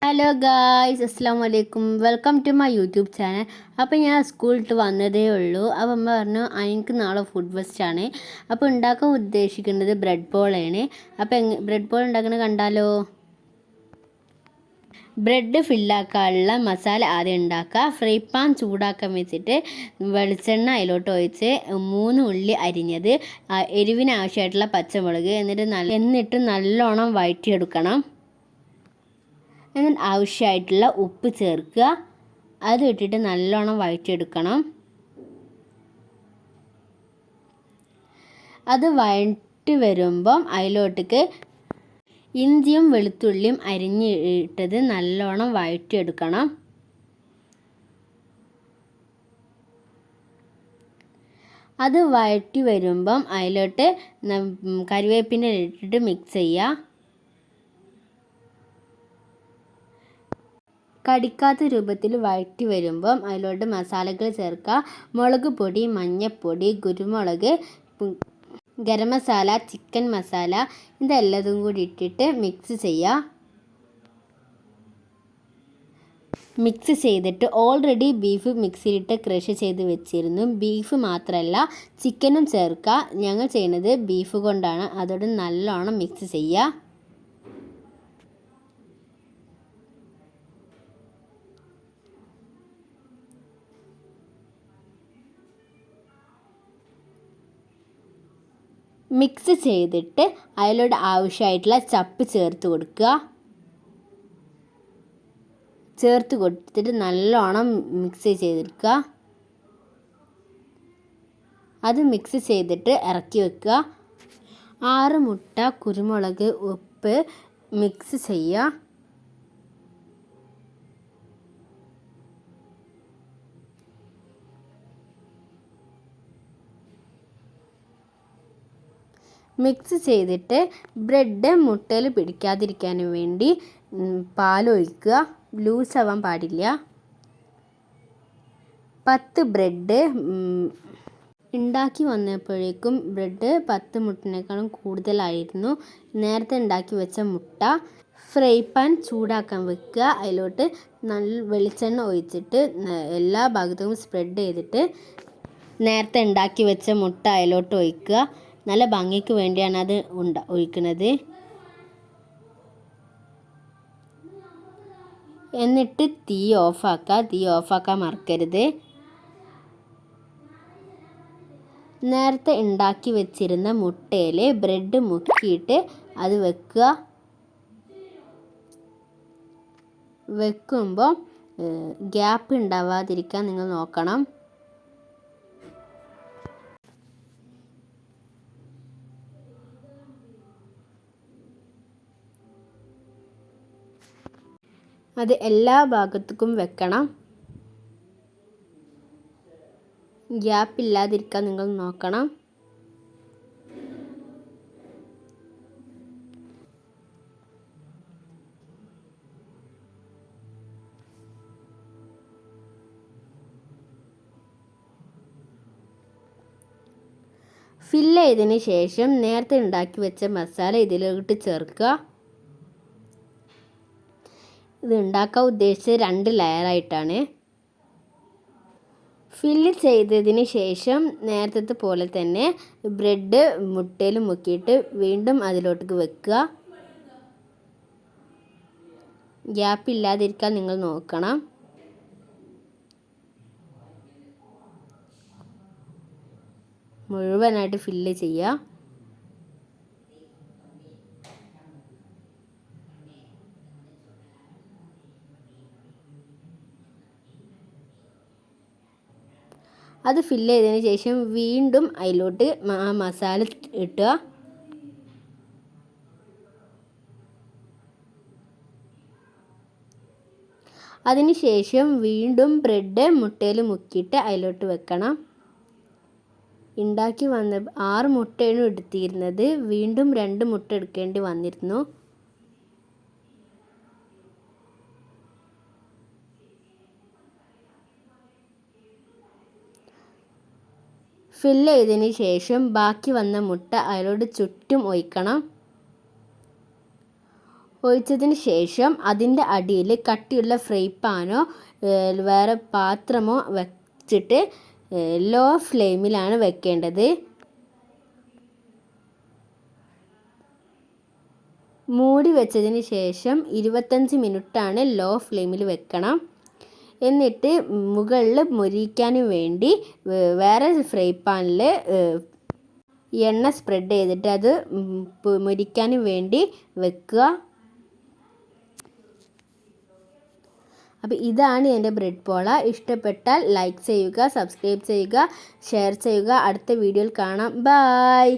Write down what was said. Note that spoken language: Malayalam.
ഹലോ ഗായ്സ്, അസ്സാം വലൈക്കും. Welcome to my YouTube channel. അപ്പോൾ ഞാൻ സ്കൂളിൽ വന്നതേ ഉള്ളൂ. അപ്പോൾ അമ്മ പറഞ്ഞു എനിക്ക് നാളെ ഫുഡ് ഫെസ്റ്റാണ്. അപ്പോൾ ഉണ്ടാക്കാൻ ഉദ്ദേശിക്കുന്നത് ബ്രെഡ് പോളയാണ്. അപ്പോൾ ബ്രെഡ് പോൾ ഉണ്ടാക്കുന്നത് കണ്ടാലോ. ബ്രെഡ് ഫില്ലാക്കാനുള്ള മസാല ആദ്യം ഉണ്ടാക്കുക. ഫ്രൈ പാൻ ചൂടാക്കാൻ വെച്ചിട്ട് വെളിച്ചെണ്ണ അതിലോട്ട് ഒഴിച്ച് 3 ഉള്ളി അരിഞ്ഞത്, എരിവിന് ആവശ്യമായിട്ടുള്ള പച്ചമുളക്, എന്നിട്ട് നല്ലോണം വഴറ്റിയെടുക്കണം. എന്നിട്ട് ആവശ്യമായിട്ടുള്ള ഉപ്പ് ചേർക്കുക. അത് ഇട്ടിട്ട് നല്ലോണം വഴറ്റിയെടുക്കണം. അത് വഴറ്റി വരുമ്പം അതിലോട്ടേക്ക് ഇഞ്ചിയും വെളുത്തുള്ളിയും അരിഞ്ഞിട്ടത് നല്ലോണം വഴറ്റിയെടുക്കണം. അത് വഴറ്റി വരുമ്പം അതിലോട്ട് കറിവേപ്പിൻ്റെ ഇട്ടിട്ട് മിക്സ് ചെയ്യുക. കടിക്കാത്ത രൂപത്തിൽ വഴറ്റി വരുമ്പം അതിലോട്ട് മസാലകൾ ചേർക്കുക. മുളക് പൊടി, മഞ്ഞൾപ്പൊടി, കുരുമുളക്, ഗരം മസാല, ചിക്കൻ മസാല, ഇതെല്ലതും കൂടി ഇട്ടിട്ട് മിക്സ് ചെയ്യുക. മിക്സ് ചെയ്തിട്ട് ഓൾറെഡി ബീഫ് മിക്സിയിലിട്ട് ക്രഷ് ചെയ്ത് വെച്ചിരുന്നു. ബീഫ് മാത്രമല്ല ചിക്കനും ചേർക്കുക. ഞങ്ങൾ ചെയ്യുന്നത് ബീഫ് കൊണ്ടാണ്. അതോടെ നല്ലോണം മിക്സ് ചെയ്യുക. മിക്സ് ചെയ്തിട്ട് അതിലോട്ട് ആവശ്യമായിട്ടുള്ള ചപ്പ് ചേർത്ത് കൊടുക്കുക. ചേർത്ത് കൊടുത്തിട്ട് നല്ലോണം മിക്സ് ചെയ്തെടുക്കുക. അത് മിക്സ് ചെയ്തിട്ട് ഇറക്കി വെക്കുക. 6 മുട്ട, കുരുമുളക്, ഉപ്പ് മിക്സ് ചെയ്യുക. മിക്സ് ചെയ്തിട്ട് ബ്രെഡ് മുട്ടയിൽ പിടിക്കാതിരിക്കാൻ വേണ്ടി പാലൊഴിക്കുക. ലൂസാവാൻ പാടില്ല. 10 ബ്രെഡ് ഉണ്ടാക്കി വന്നപ്പോഴേക്കും ബ്രെഡ് 10 മുട്ടനേക്കാളും കൂടുതലായിരുന്നു. നേരത്തെ ഉണ്ടാക്കി വെച്ച മുട്ട ഫ്രൈ പാൻ ചൂടാക്കാൻ വെക്കുക. അതിലോട്ട് നല്ല വെളിച്ചെണ്ണ ഒഴിച്ചിട്ട് എല്ലാ ഭാഗത്തും സ്പ്രെഡ് ചെയ്തിട്ട് നേരത്തെ ഉണ്ടാക്കി വെച്ച മുട്ട അതിലോട്ട് ഒഴിക്കുക. നല്ല ഭംഗിക്ക് വേണ്ടിയാണ് അത് ഒഴിക്കുന്നത്. എന്നിട്ട് തീ ഓഫാക്കാൻ മറക്കരുത്. നേരത്തെ ഉണ്ടാക്കി വെച്ചിരുന്ന മുട്ടയിൽ ബ്രെഡ് മുക്കിയിട്ട് അത് വെക്കുക. വെക്കുമ്പോൾ ഗ്യാപ്പ് ഉണ്ടാവാതിരിക്കാൻ നിങ്ങൾ നോക്കണം. അത് എല്ലാ ഭാഗത്തേക്കും വെക്കണം. ഗ്യാപ്പ് ഇല്ലാതിരിക്കാൻ നിങ്ങൾ നോക്കണം. ഫില്ല് ചെയ്തതിന് ശേഷം നേരത്തെ ഉണ്ടാക്കി വെച്ച മസാല ഇതിലോട്ട് ചേർക്കുക. ഇത് ഉണ്ടാക്കാൻ ഉദ്ദേശിച്ചത് 2 ലെയറായിട്ടാണ്. ഫില്ല് ചെയ്തതിന് ശേഷം നേരത്തെ പോലെ തന്നെ ബ്രെഡ് മുട്ടയിൽ മുക്കിയിട്ട് വീണ്ടും അതിലോട്ടേക്ക് വെക്കുക. ഗ്യാപ്പ് ഇല്ലാതിരിക്കാൻ നിങ്ങൾ നോക്കണം. മുഴുവനായിട്ട് ഫില്ല് ചെയ്യുക. അത് ഫില്ല് ചെയ്തതിന് ശേഷം വീണ്ടും അതിലോട്ട് മസാല ഇട്ടുക. അതിന് ശേഷം വീണ്ടും ബ്രെഡ് മുട്ടയിൽ മുക്കിയിട്ട് അതിലോട്ട് വെക്കണം. ഉണ്ടാക്കി വന്ന 6 മുട്ടയാണ് എടുത്തിരുന്നത്. വീണ്ടും 2 മുട്ട എടുക്കേണ്ടി വന്നിരുന്നു. ഫില്ല് ചെയ്തതിന് ശേഷം ബാക്കി വന്ന മുട്ട അതിലോട്ട് ചുറ്റും ഒഴിക്കണം. ഒഴിച്ചതിന് ശേഷം അതിൻ്റെ അടിയിൽ കട്ടിയുള്ള ഫ്രൈ പാനോ വേറെ പാത്രമോ വെച്ചിട്ട് ലോ ഫ്ലെയിമിലാണ് വെക്കേണ്ടത്. മൂടി വെച്ചതിന് ശേഷം 25 മിനിറ്റാണ് ലോ ഫ്ലെയിമിൽ വെക്കണം. എന്നിട്ട് മുകളിൽ മൊരിക്കാനും വേണ്ടി വേറെ ഫ്രൈ പാനിൽ എണ്ണ സ്പ്രെഡ് ചെയ്തിട്ട് അത് മൊരിക്കാനും വേണ്ടി വെക്കുക. അപ്പോൾ ഇതാണ് എൻ്റെ ബ്രെഡ് പോള. ഇഷ്ടപ്പെട്ടാൽ ലൈക്ക് ചെയ്യുക, സബ്സ്ക്രൈബ് ചെയ്യുക, ഷെയർ ചെയ്യുക. അടുത്ത വീഡിയോയിൽ കാണാം. ബൈ.